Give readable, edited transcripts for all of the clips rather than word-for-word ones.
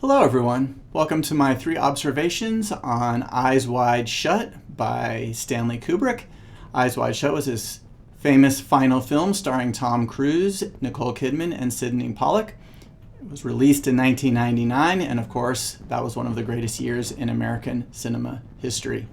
Hello everyone. Welcome to my 3 observations on Eyes Wide Shut by Stanley Kubrick. Eyes Wide Shut was his famous final film starring Tom Cruise, Nicole Kidman, and Sydney Pollack. It was released in 1999, and of course, that was one of the greatest years in American cinema history.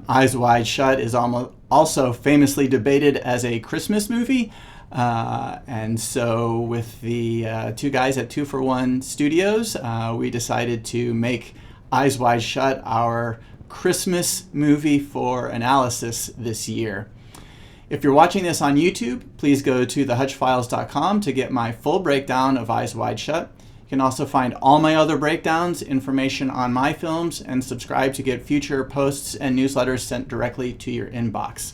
Eyes Wide Shut is also famously debated as a Christmas movie. And so with the 2 guys at 2-for-1 Studios, we decided to make Eyes Wide Shut our Christmas movie for analysis this year. If you're watching this on YouTube, please go to thehutchfiles.com to get my full breakdown of Eyes Wide Shut. You can also find all my other breakdowns, information on my films, and subscribe to get future posts and newsletters sent directly to your inbox.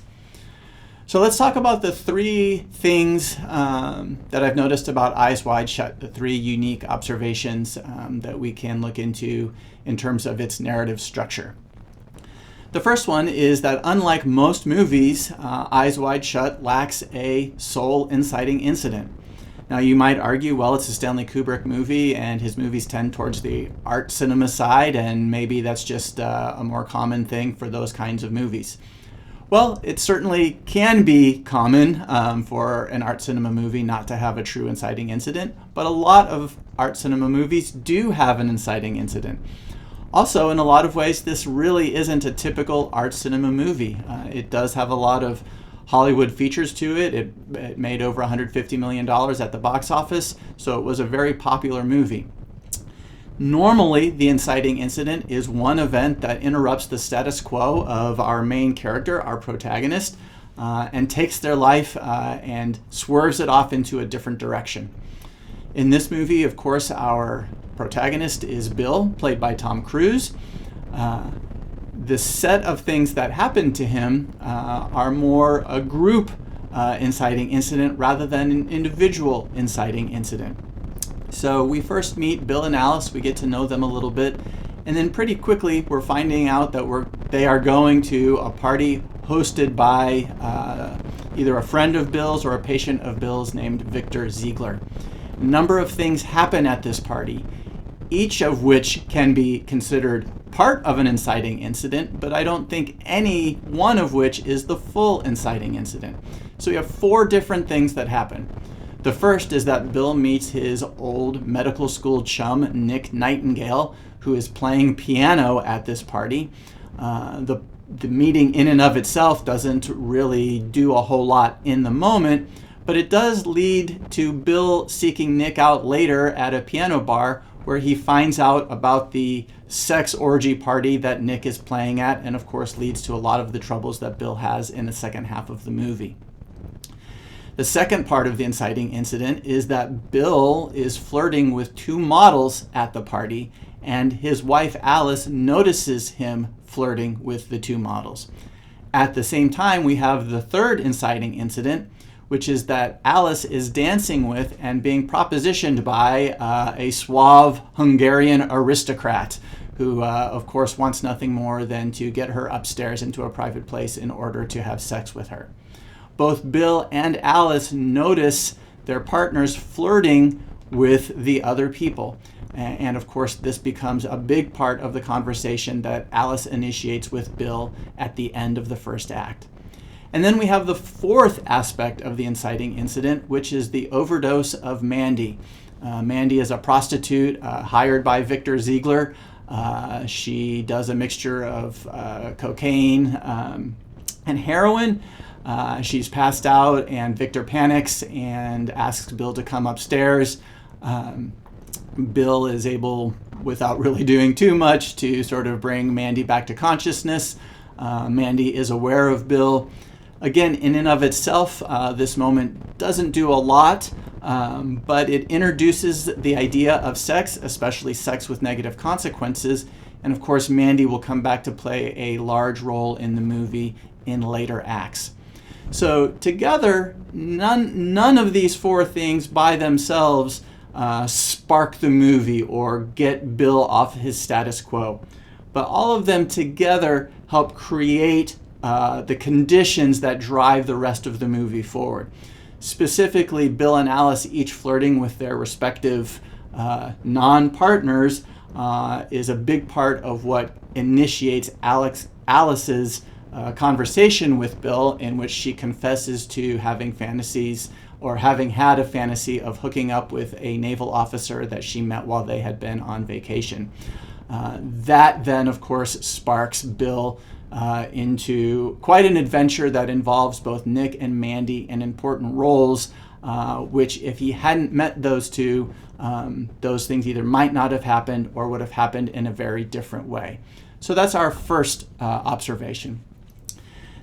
So let's talk about the 3 things that I've noticed about Eyes Wide Shut, the 3 unique observations that we can look into in terms of its narrative structure. The first one is that unlike most movies, Eyes Wide Shut lacks a soul inciting incident. Now you might argue, well, it's a Stanley Kubrick movie and his movies tend towards the art cinema side, and maybe that's just a more common thing for those kinds of movies. Well, it certainly can be common for an art cinema movie not to have a true inciting incident, but a lot of art cinema movies do have an inciting incident. Also, in a lot of ways, this really isn't a typical art cinema movie. It does have a lot of Hollywood features to it. It made over $150 million at the box office, so it was a very popular movie. Normally, the inciting incident is one event that interrupts the status quo of our main character, our protagonist, and takes their life and swerves it off into a different direction. In this movie, of course, our protagonist is Bill, played by Tom Cruise. The set of things that happen to him are more a group inciting incident rather than an individual inciting incident. So we first meet Bill and Alice, we get to know them a little bit, and then pretty quickly we're finding out that they are going to a party hosted by either a friend of Bill's or a patient of Bill's named Victor Ziegler. A number of things happen at this party, each of which can be considered part of an inciting incident, but I don't think any one of which is the full inciting incident. So we have 4 different things that happen. The first is that Bill meets his old medical school chum, Nick Nightingale, who is playing piano at this party. The meeting in and of itself doesn't really do a whole lot in the moment, but it does lead to Bill seeking Nick out later at a piano bar where he finds out about the sex orgy party that Nick is playing at, and of course leads to a lot of the troubles that Bill has in the second half of the movie. The second part of the inciting incident is that Bill is flirting with 2 models at the party, and his wife Alice notices him flirting with the 2 models. At the same time, we have the third inciting incident, which is that Alice is dancing with and being propositioned by a suave Hungarian aristocrat who, of course, wants nothing more than to get her upstairs into a private place in order to have sex with her. Both Bill and Alice notice their partners flirting with the other people. And of course, this becomes a big part of the conversation that Alice initiates with Bill at the end of the first act. And then we have the 4th aspect of the inciting incident, which is the overdose of Mandy. Mandy is a prostitute hired by Victor Ziegler. She does a mixture of cocaine and heroin. She's passed out, and Victor panics and asks Bill to come upstairs. Bill is able, without really doing too much, to sort of bring Mandy back to consciousness. Mandy is aware of Bill. Again, in and of itself, this moment doesn't do a lot, but it introduces the idea of sex, especially sex with negative consequences. And of course, Mandy will come back to play a large role in the movie in later acts. So together, none of these 4 things by themselves spark the movie or get Bill off his status quo. But all of them together help create the conditions that drive the rest of the movie forward. Specifically, Bill and Alice each flirting with their respective non-partners is a big part of what initiates Alice's conversation with Bill, in which she confesses to having fantasies or having had a fantasy of hooking up with a naval officer that she met while they had been on vacation. That then, of course, sparks Bill into quite an adventure that involves both Nick and Mandy in important roles, which if he hadn't met those two, those things either might not have happened or would have happened in a very different way. So that's our first observation.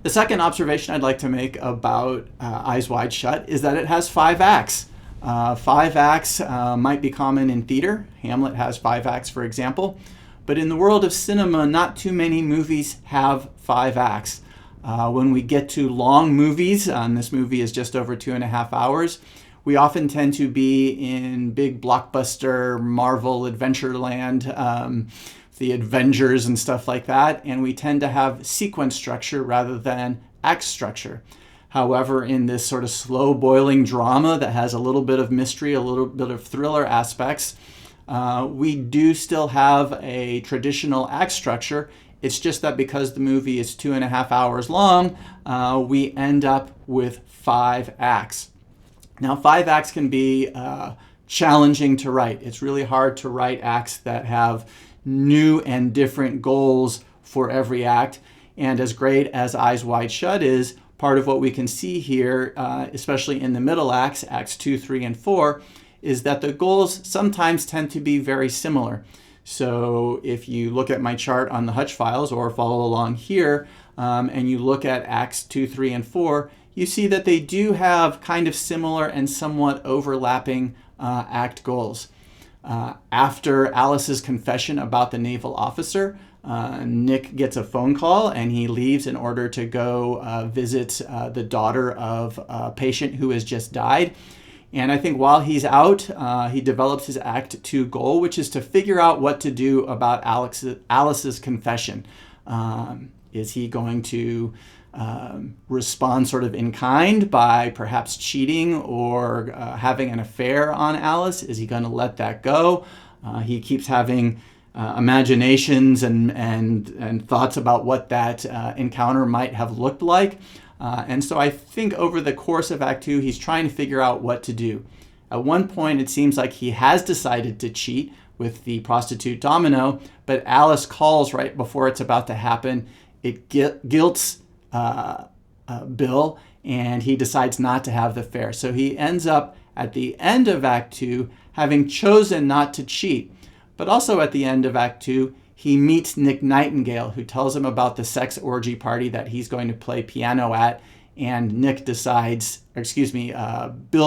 The second observation I'd like to make about Eyes Wide Shut is that it has 5 acts. 5 acts might be common in theater. Hamlet has 5 acts, for example. But in the world of cinema, not too many movies have 5 acts. When we get to long movies, and this movie is just over 2.5 hours, we often tend to be in big blockbuster Marvel Adventureland, the Avengers and stuff like that, and we tend to have sequence structure rather than act structure. However, in this sort of slow boiling drama that has a little bit of mystery, a little bit of thriller aspects, we do still have a traditional act structure. It's just that because the movie is 2.5 hours long, we end up with 5 acts. Now, 5 acts can be challenging to write. It's really hard to write acts that have new and different goals for every act. And as great as Eyes Wide Shut is, part of what we can see here, especially in the middle acts, acts 2, 3, and 4, is that the goals sometimes tend to be very similar. So if you look at my chart on the Hutch files or follow along here, and you look at acts 2, 3, and 4, you see that they do have kind of similar and somewhat overlapping act goals. After Alice's confession about the naval officer, Nick gets a phone call and he leaves in order to go visit the daughter of a patient who has just died. And I think while he's out, he develops his Act 2 goal, which is to figure out what to do about Alice's confession. Is he going to respond sort of in kind by perhaps cheating or having an affair on Alice? Is he going to let that go? He keeps having imaginations and thoughts about what that encounter might have looked like. And so I think over the course of Act 2, he's trying to figure out what to do. At one point, it seems like he has decided to cheat with the prostitute Domino, but Alice calls right before it's about to happen. It guilts Bill, and he decides not to have the affair. So he ends up at the end of Act 2 having chosen not to cheat. But also at the end of Act 2, he meets Nick Nightingale, who tells him about the sex orgy party that he's going to play piano at, and Bill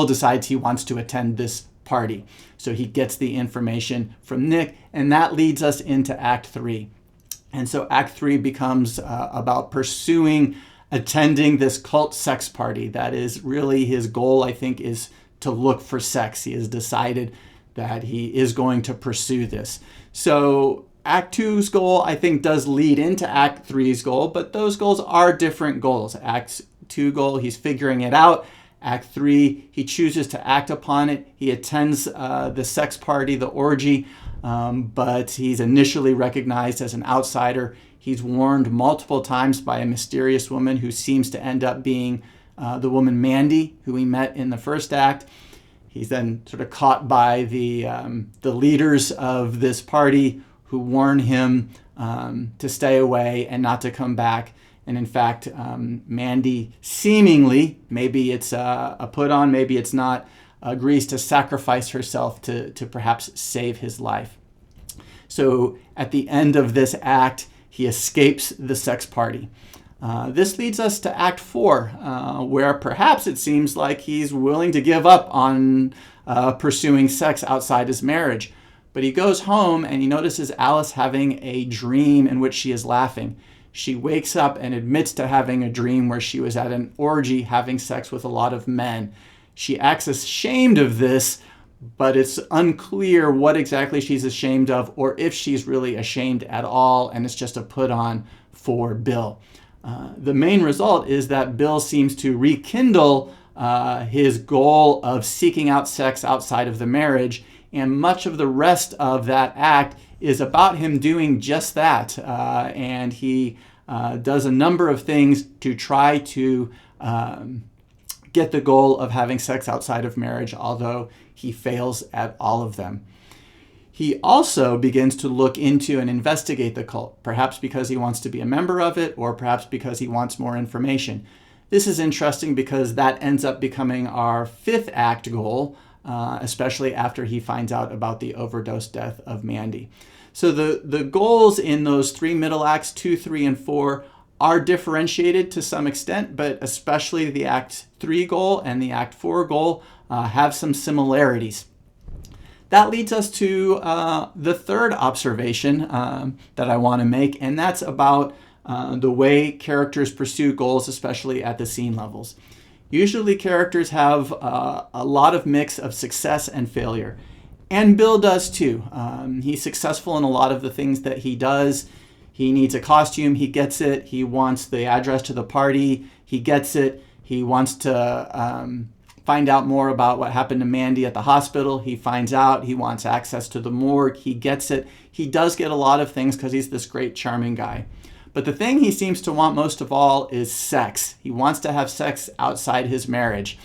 decides he wants to attend this party. So he gets the information from Nick, and that leads us into Act 3. And so Act 3 becomes about attending this cult sex party. That is really his goal, I think, is to look for sex. He has decided that he is going to pursue this. So Act 2's goal, I think, does lead into Act 3's goal, but those goals are different goals. Act 2 goal, he's figuring it out. Act 3, he chooses to act upon it. He attends the sex party, the orgy, but he's initially recognized as an outsider. He's warned multiple times by a mysterious woman who seems to end up being the woman Mandy, who we met in the first act. He's then sort of caught by the leaders of this party who warn him to stay away and not to come back. And in fact, Mandy seemingly, maybe it's a put on, maybe it's not, agrees to sacrifice herself to perhaps save his life. So at the end of this act, he escapes the sex party. This leads us to Act 4, where perhaps it seems like he's willing to give up on pursuing sex outside his marriage. But he goes home and he notices Alice having a dream in which she is laughing. She wakes up and admits to having a dream where she was at an orgy having sex with a lot of men. She acts ashamed of this, but it's unclear what exactly she's ashamed of or if she's really ashamed at all, and it's just a put on for Bill. The main result is that Bill seems to rekindle his goal of seeking out sex outside of the marriage And much of the rest of that act is about him doing just that. And he does a number of things to try to get the goal of having sex outside of marriage, although he fails at all of them. He also begins to look into and investigate the cult, perhaps because he wants to be a member of it, or perhaps because he wants more information. This is interesting because that ends up becoming our fifth act goal, especially after he finds out about the overdose death of Mandy. So the goals in those three middle acts, 2, 3, and 4, are differentiated to some extent, but especially the Act 3 goal and the Act 4 goal have some similarities. That leads us to the third observation that I want to make, and that's about the way characters pursue goals, especially at the scene levels. Usually characters have a lot of mix of success and failure. And Bill does too. He's successful in a lot of the things that he does. He needs a costume, he gets it. He wants the address to the party, he gets it. He wants to find out more about what happened to Mandy at the hospital. He finds out. He wants access to the morgue. He gets it. He does get a lot of things because he's this great, charming guy. But the thing he seems to want most of all is sex. He wants to have sex outside his marriage.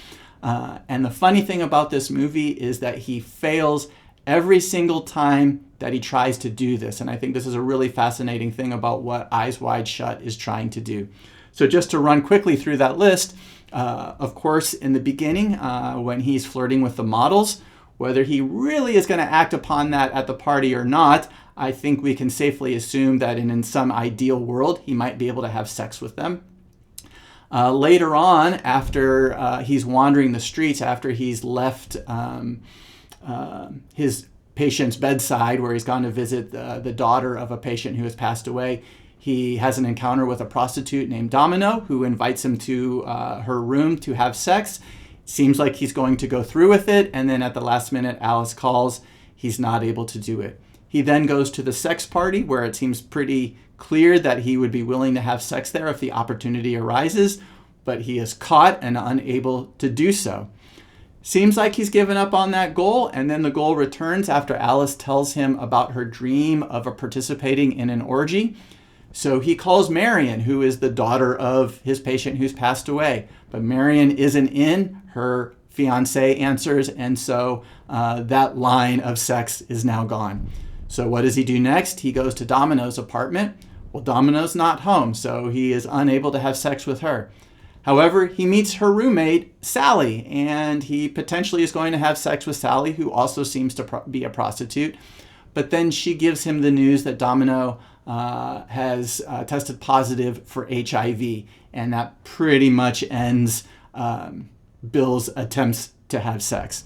And the funny thing about this movie is that he fails every single time that he tries to do this. And I think this is a really fascinating thing about what Eyes Wide Shut is trying to do. So just to run quickly through that list, of course, in the beginning, when he's flirting with the models, whether he really is going to act upon that at the party or not, I think we can safely assume that in some ideal world, he might be able to have sex with them. Later on, after he's wandering the streets, after he's left his patient's bedside where he's gone to visit the daughter of a patient who has passed away, he has an encounter with a prostitute named Domino who invites him to her room to have sex. Seems like he's going to go through with it, and then at the last minute, Alice calls. He's not able to do it. He then goes to the sex party where it seems pretty clear that he would be willing to have sex there if the opportunity arises, but he is caught and unable to do so. Seems like he's given up on that goal, and then the goal returns after Alice tells him about her dream of participating in an orgy. So he calls Marion, who is the daughter of his patient who's passed away. But Marion isn't in. Her fiancé answers, and so that line of sex is now gone. So what does he do next? He goes to Domino's apartment. Well, Domino's not home, so he is unable to have sex with her. However, he meets her roommate, Sally, and he potentially is going to have sex with Sally, who also seems to be a prostitute. But then she gives him the news that Domino has tested positive for HIV, and that pretty much ends Bill's attempts to have sex.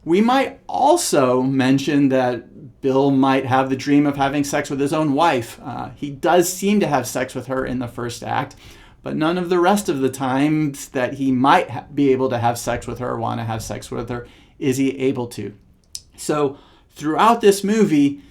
We might also mention that Bill might have the dream of having sex with his own wife. He does seem to have sex with her in the first act, but none of the rest of the times that he might be able to have sex with her or want to have sex with her is he able to. So throughout this movie,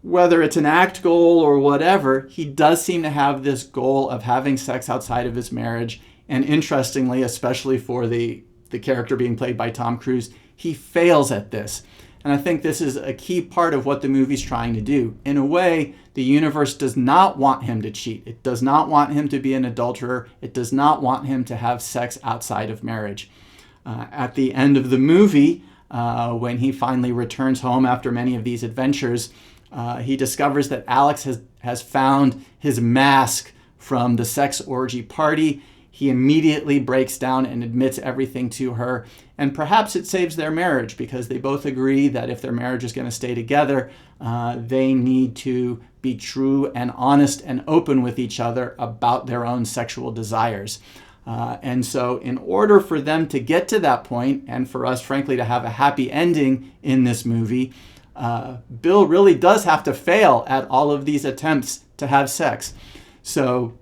whether it's an act goal or whatever, he does seem to have this goal of having sex outside of his marriage. And interestingly, especially for the character being played by Tom Cruise, he fails at this. And I think this is a key part of what the movie's trying to do. In a way, the universe does not want him to cheat. It does not want him to be an adulterer. It does not want him to have sex outside of marriage. At the end of the movie, when he finally returns home after many of these adventures, he discovers that Alex has found his mask from the sex orgy party. He immediately breaks down and admits everything to her. And perhaps it saves their marriage because they both agree that if their marriage is going to stay together, they need to be true and honest and open with each other about their own sexual desires. And so in order for them to get to that point, and for us, frankly, to have a happy ending in this movie, Bill really does have to fail at all of these attempts to have sex. So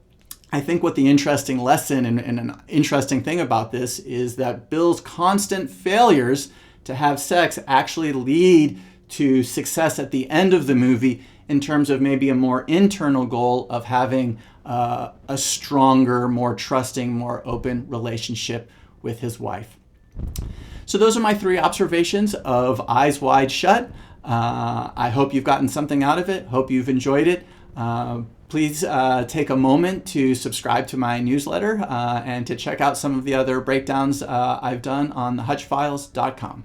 I think what the interesting lesson and an interesting thing about this is that Bill's constant failures to have sex actually lead to success at the end of the movie in terms of maybe a more internal goal of having a stronger, more trusting, more open relationship with his wife. So those are my 3 observations of Eyes Wide Shut. I hope you've gotten something out of it. Hope you've enjoyed it. Please take a moment to subscribe to my newsletter and to check out some of the other breakdowns I've done on thehutchfiles.com.